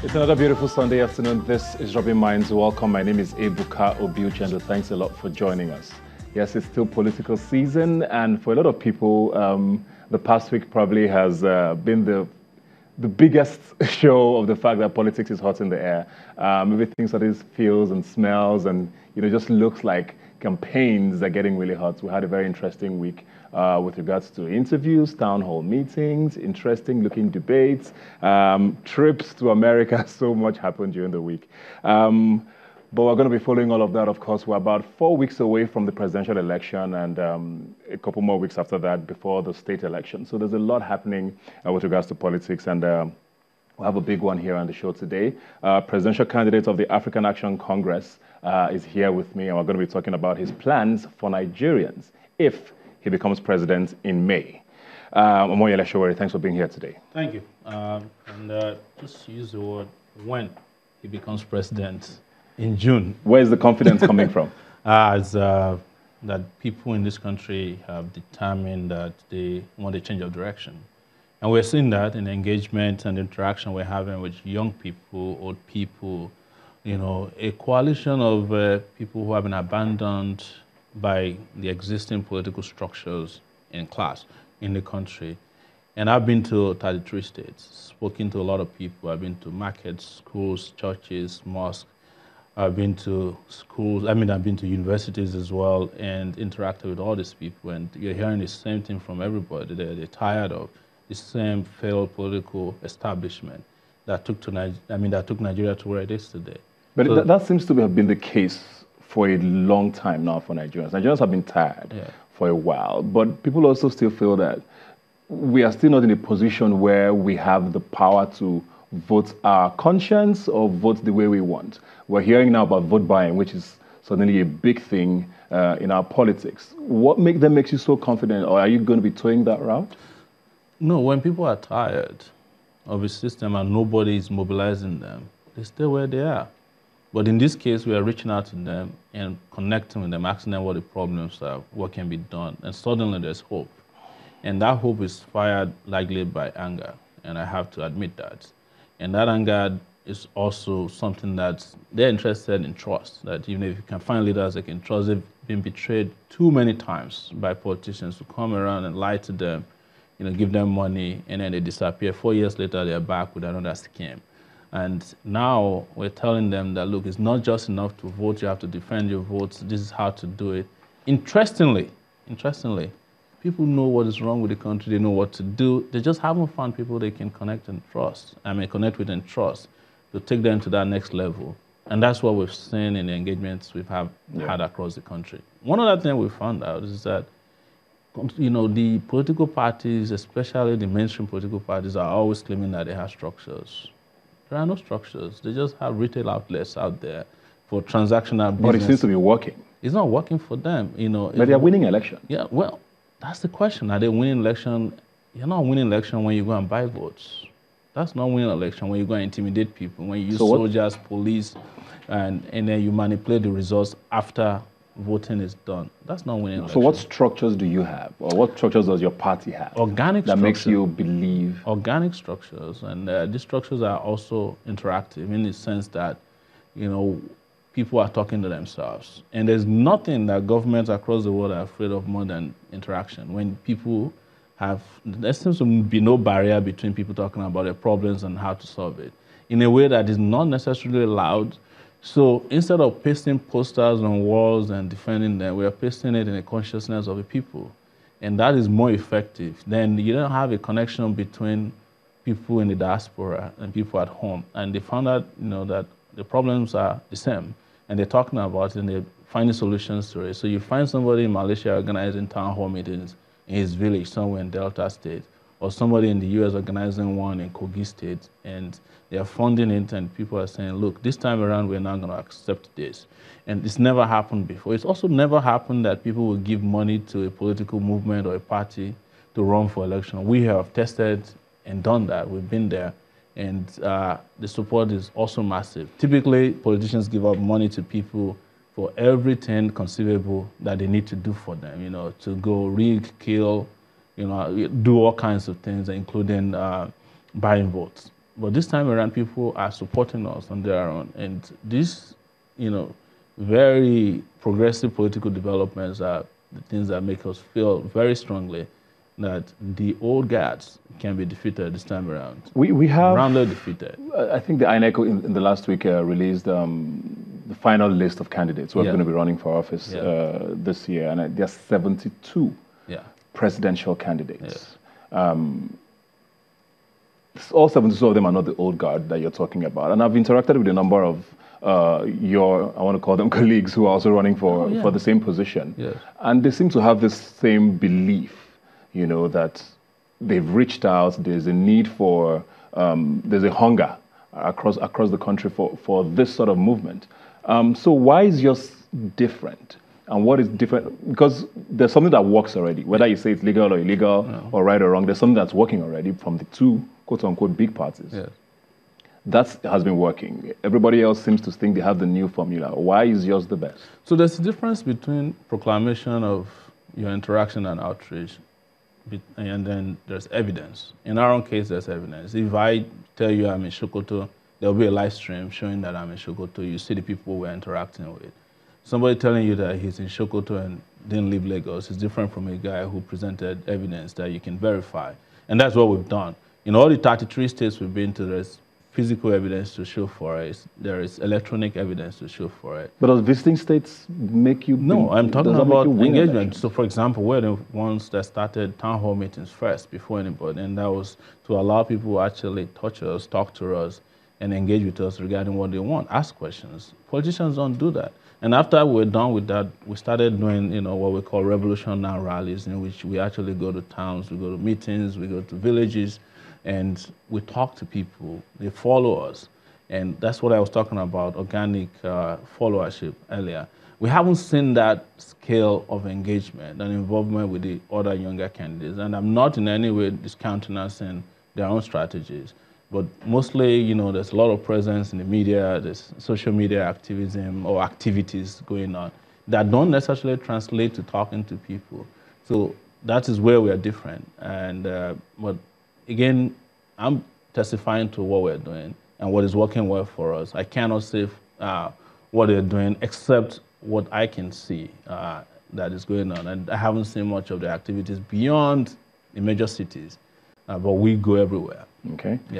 It's another beautiful Sunday afternoon. This is Rubbin Minds. Welcome. My name is Ebuka Obi-Uchendu. Thanks a lot for joining us. Yes, it's still political season, and for a lot of people, the past week probably has been the biggest show of the fact that politics is hot in the air. Everything sort of feels and smells and just looks like campaigns are getting really hot. We had a very interesting week with regards to interviews, town hall meetings, interesting looking debates, trips to America. So much happened during the week. But we're going to be following all of that, of course. We're about 4 weeks away from the presidential election and a couple more weeks after that before the state election. So there's a lot happening with regards to politics, and we have a big one here on the show today. Presidential candidate of the African Action Congress is here with me, and we're going to be talking about his plans for Nigerians if he becomes president in May. Omoyele Sowore, thanks for being here today. Thank you. Just use the word when he becomes president in June. Where is the confidence coming from? That people in this country have determined that they want a change of direction. And we're seeing that in the engagement and interaction we're having with young people, old people, a coalition of people who have been abandoned by the existing political structures in class in the country. And I've been to 33 states, spoken to a lot of people. I've been to markets, schools, churches, mosques. I've been to schools, I've been to universities as well and interacted with all these people. And you're hearing the same thing from everybody. They're tired of the same failed political establishment that took Nigeria to where it is today. But so, that seems to have been the case for a long time now for Nigerians. Nigerians have been tired for a while, but people also still feel that we are still not in a position where we have the power to vote our conscience or vote the way we want. We're hearing now about vote buying, which is suddenly a big thing in our politics. What makes you so confident, or are you going to be toeing that route? No, when people are tired of a system and nobody is mobilizing them, they stay where they are. But in this case, we are reaching out to them and connecting with them, asking them what the problems are, what can be done, and suddenly there's hope. And that hope is fired likely by anger, and I have to admit that. And that anger is also something that they're interested in trust, that even if you can find leaders they can trust, they've been betrayed too many times by politicians who come around and lie to them, give them money, and then they disappear. 4 years later, they're back with another scam. And now we're telling them that, look, it's not just enough to vote, you have to defend your votes, this is how to do it. Interestingly, people know what is wrong with the country, they know what to do, they just haven't found people they can connect with and trust to take them to that next level. And that's what we've seen in the engagements we've had across the country. One other thing we found out is that the political parties, especially the mainstream political parties, are always claiming that they have structures. There are no structures. They just have retail outlets out there for transactional business. But it seems to be working. It's not working for them. But they're winning elections. Yeah, well, that's the question. Are they winning election? You're not winning election when you go and buy votes. That's not winning election when you go and intimidate people, when you use soldiers, police, and then you manipulate the results after voting is done. That's not winning election. So what structures do you have, or what structures does your party have? Organic that makes you believe? Organic structures, and these structures are also interactive in the sense that, people are talking to themselves. And there's nothing that governments across the world are afraid of more than interaction. When people there seems to be no barrier between people talking about their problems and how to solve it in a way that is not necessarily loud. So instead of pasting posters on walls and defending them, we are pasting it in the consciousness of the people. And that is more effective. Then you don't have a connection between people in the diaspora and people at home. And they found out, that the problems are the same. And they're talking about it and they're finding solutions to it. So you find somebody in Malaysia organizing town hall meetings in his village somewhere in Delta State, or somebody in the US organizing one in Kogi State, and they are funding it, and people are saying, look, this time around, we're not going to accept this. And it's never happened before. It's also never happened that people will give money to a political movement or a party to run for election. We have tested and done that. We've been there. And the support is also massive. Typically, politicians give up money to people for everything conceivable that they need to do for them, to go rig, kill, do all kinds of things, including buying votes. But this time around, people are supporting us on their own. And these, very progressive political developments are the things that make us feel very strongly that the old guards can be defeated this time around. We have roundly defeated. I think the INEC in the last week released the final list of candidates who are going to be running for office this year, and there are 72 presidential candidates. All 72 of them are not the old guard that you're talking about, and I've interacted with a number of I want to call them colleagues who are also running for the same position, and they seem to have this same belief, that they've reached out. There's a need for, there's a hunger across the country for this sort of movement. So why is yours different? And what is different? Because there's something that works already, whether you say it's legal or illegal or right or wrong, there's something that's working already from the two quote-unquote big parties. That has been working. Everybody else seems to think they have the new formula. Why is yours the best? So there's a difference between proclamation of your interaction and outreach, and then there's evidence. In our own case, there's evidence. If I tell you I'm in Sokoto, there'll be a live stream showing that I'm in Sokoto. You see the people we're interacting with. Somebody telling you that he's in Sokoto and didn't leave Lagos is different from a guy who presented evidence that you can verify. And that's what we've done. In all the 33 states we've been to, there's physical evidence to show for it. There is electronic evidence to show for it. But does visiting states make you... No, I'm talking about engagement. So, for example, we're the ones that started town hall meetings first before anybody, and that was to allow people to actually touch us, talk to us, and engage with us regarding what they want, ask questions. Politicians don't do that. And after we're done with that, we started doing, what we call Revolution Now rallies, in which we actually go to towns, we go to meetings, we go to villages, and we talk to people. They follow us. And that's what I was talking about, organic followership earlier. We haven't seen that scale of engagement and involvement with the other younger candidates. And I'm not in any way discountenancing their own strategies. But mostly, there's a lot of presence in the media, there's social media activism or activities going on that don't necessarily translate to talking to people. So that is where we are different. And but again, I'm testifying to what we're doing and what is working well for us. I cannot say what they're doing except what I can see that is going on. And I haven't seen much of the activities beyond the major cities, but we go everywhere. Okay. Yeah.